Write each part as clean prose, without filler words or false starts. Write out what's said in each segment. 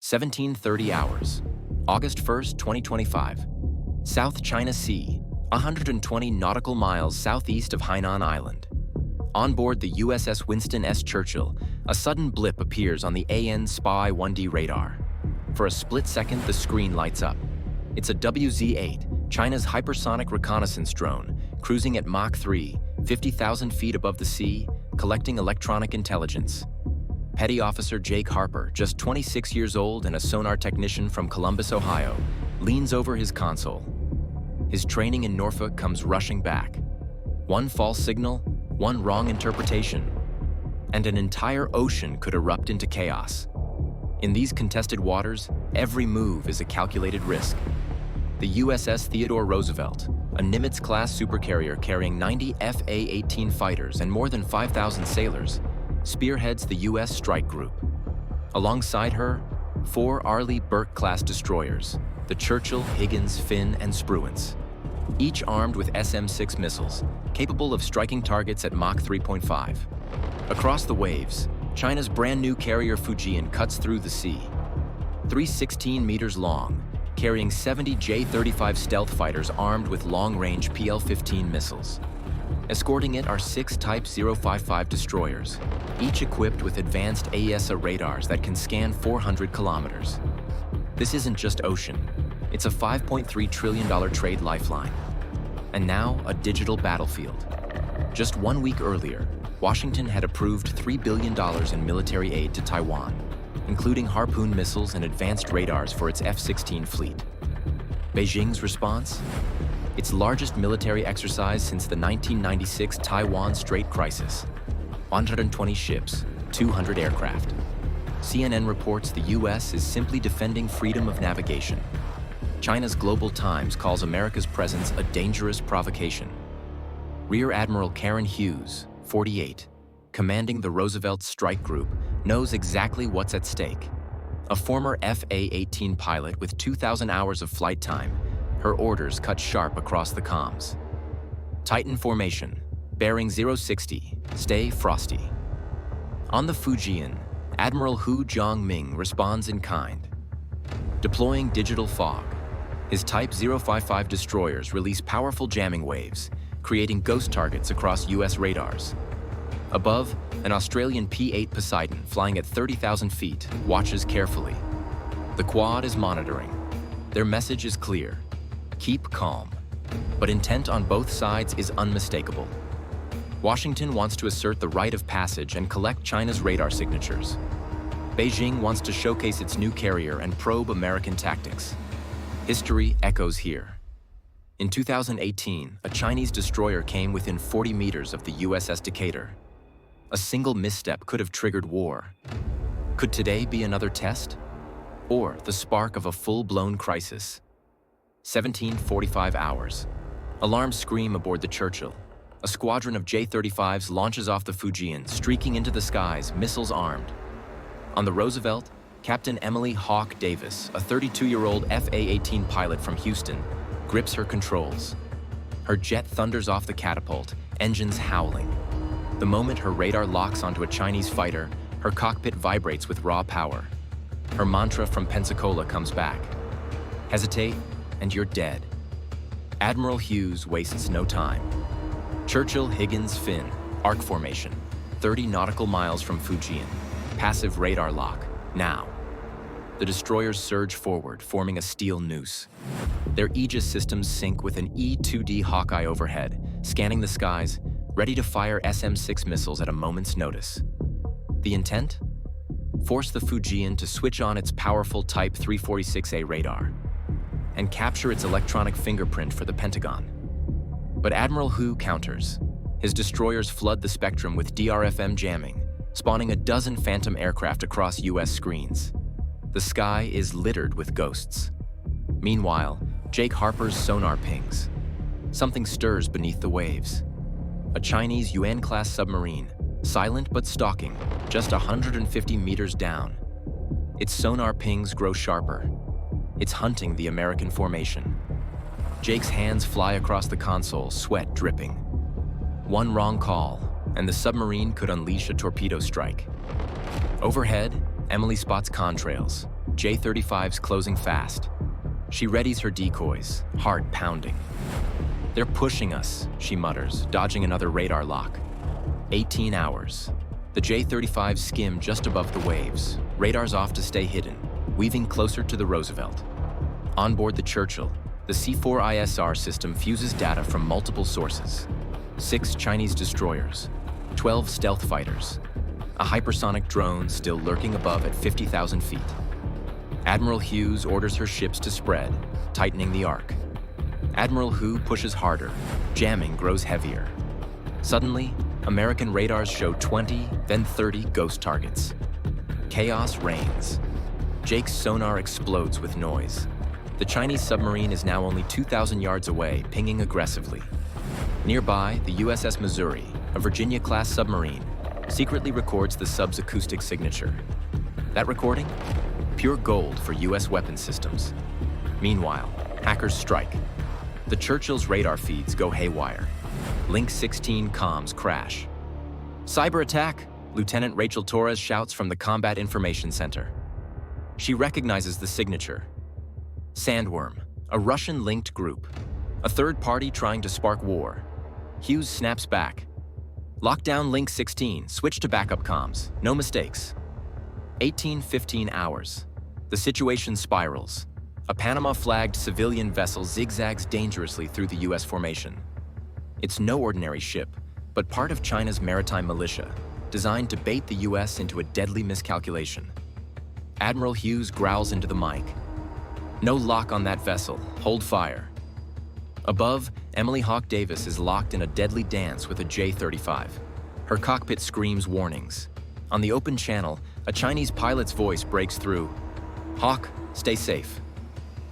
17:30 hours, August 1st, 2025. South China Sea, 120 nautical miles southeast of Hainan Island. On board the USS Winston S. Churchill, a sudden blip appears on the AN SPY 1D radar. For a split second, the screen lights up. It's a WZ-8, China's hypersonic reconnaissance drone, cruising at Mach 3, 50,000 feet above the sea, collecting electronic intelligence. Petty Officer Jake Harper, just 26 years old and a sonar technician from Columbus, Ohio, leans over his console. His training in Norfolk comes rushing back. One false signal, one wrong interpretation, and an entire ocean could erupt into chaos. In these contested waters, every move is a calculated risk. The USS Theodore Roosevelt, a Nimitz-class supercarrier carrying 90 FA-18 fighters and more than 5,000 sailors, spearheads the U.S. strike group. Alongside her, 4 Arleigh Burke-class destroyers, the Churchill, Higgins, Finn, and Spruance, each armed with SM-6 missiles, capable of striking targets at Mach 3.5. Across the waves, China's brand-new carrier Fujian cuts through the sea. 316 meters long, carrying 70 J-35 stealth fighters armed with long-range PL-15 missiles. Escorting it are 6 Type 055 destroyers, each equipped with advanced AESA radars that can scan 400 kilometers. This isn't just ocean, it's a $5.3 trillion trade lifeline. And now, a digital battlefield. Just 1 week earlier, Washington had approved $3 billion in military aid to Taiwan, including Harpoon missiles and advanced radars for its F-16 fleet. Beijing's response? Its largest military exercise since the 1996 Taiwan Strait crisis. 120 ships, 200 aircraft. CNN reports the U.S. is simply defending freedom of navigation. China's Global Times calls America's presence a dangerous provocation. Rear Admiral Hughes, 48, commanding the Roosevelt Strike Group, knows exactly what's at stake. A former FA-18 pilot with 2,000 hours of flight time, her orders cut sharp across the comms. Titan formation, bearing 060, stay frosty. On the Fujian, Admiral Hu Jiangming responds in kind. Deploying digital fog, his Type 055 destroyers release powerful jamming waves, creating ghost targets across US radars. Above, an Australian P-8 Poseidon flying at 30,000 feet watches carefully. The Quad is monitoring. Their message is clear. Keep calm. But intent on both sides is unmistakable. Washington wants to assert the right of passage and collect China's radar signatures. Beijing wants to showcase its new carrier and probe American tactics. History echoes here. In 2018, a Chinese destroyer came within 40 meters of the USS Decatur. A single misstep could have triggered war. Could today be another test? Or the spark of a full-blown crisis? 17:45 hours. Alarms scream aboard the Churchill. A squadron of J-35s launches off the Fujian, streaking into the skies, missiles armed. On the Roosevelt, Captain Emily Hawk Davis, a 32-year-old FA-18 pilot from Houston, grips her controls. Her jet thunders off the catapult, engines howling. The moment her radar locks onto a Chinese fighter, her cockpit vibrates with raw power. Her mantra from Pensacola comes back. Hesitate, and you're dead. Admiral Hughes wastes no time. Churchill, Higgins, Finn, arc formation, 30 nautical miles from Fujian. Passive radar lock, now. The destroyers surge forward, forming a steel noose. Their Aegis systems sync with an E-2D Hawkeye overhead, scanning the skies, ready to fire SM-6 missiles at a moment's notice. The intent? Force the Fujian to switch on its powerful Type 346A radar and capture its electronic fingerprint for the Pentagon. But Admiral Hu counters. His destroyers flood the spectrum with DRFM jamming, spawning a dozen Phantom aircraft across US screens. The sky is littered with ghosts. Meanwhile, Jake Harper's sonar pings. Something stirs beneath the waves. A Chinese Yuan-class submarine, silent but stalking, just 150 meters down. Its sonar pings grow sharper. It's hunting the American formation. Jake's hands fly across the console, sweat dripping. One wrong call, and the submarine could unleash a torpedo strike. Overhead, Emily spots contrails, J-35s closing fast. She readies her decoys, heart pounding. "They're pushing us," she mutters, dodging another radar lock. 18 hours. The J-35s skim just above the waves, radars off to stay hidden, weaving closer to the Roosevelt. On board the Churchill, the C-4ISR system fuses data from multiple sources. 6 Chinese destroyers, 12 stealth fighters, a hypersonic drone still lurking above at 50,000 feet. Admiral Hughes orders her ships to spread, tightening the arc. Admiral Hu pushes harder, jamming grows heavier. Suddenly, American radars show 20, then 30 ghost targets. Chaos reigns. Jake's sonar explodes with noise. The Chinese submarine is now only 2,000 yards away, pinging aggressively. Nearby, the USS Missouri, a Virginia-class submarine, secretly records the sub's acoustic signature. That recording? Pure gold for US weapons systems. Meanwhile, hackers strike. The Churchill's radar feeds go haywire. Link 16 comms crash. "Cyberattack!" Lieutenant Rachel Torres shouts from the Combat Information Center. She recognizes the signature. Sandworm, a Russian-linked group. A third party trying to spark war. Hughes snaps back. "Lock down Link 16, switch to backup comms. No mistakes." 15 hours. The situation spirals. A Panama-flagged civilian vessel zigzags dangerously through the US formation. It's no ordinary ship, but part of China's maritime militia, designed to bait the US into a deadly miscalculation. Admiral Hughes growls into the mic. "No lock on that vessel. Hold fire." Above, Emily Hawk Davis is locked in a deadly dance with a J-35. Her cockpit screams warnings. On the open channel, a Chinese pilot's voice breaks through. "Hawk, stay safe."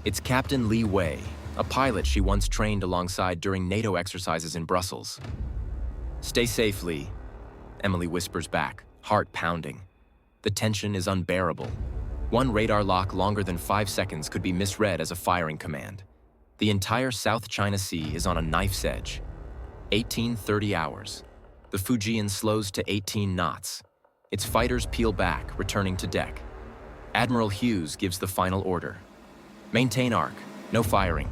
It's Captain Li Wei, a pilot she once trained alongside during NATO exercises in Brussels. "Stay safe, Li," Emily whispers back, heart pounding. The tension is unbearable. One radar lock longer than 5 seconds could be misread as a firing command. The entire South China Sea is on a knife's edge. 30 hours. The Fujian slows to 18 knots. Its fighters peel back, returning to deck. Admiral Hughes gives the final order. "Maintain arc, no firing.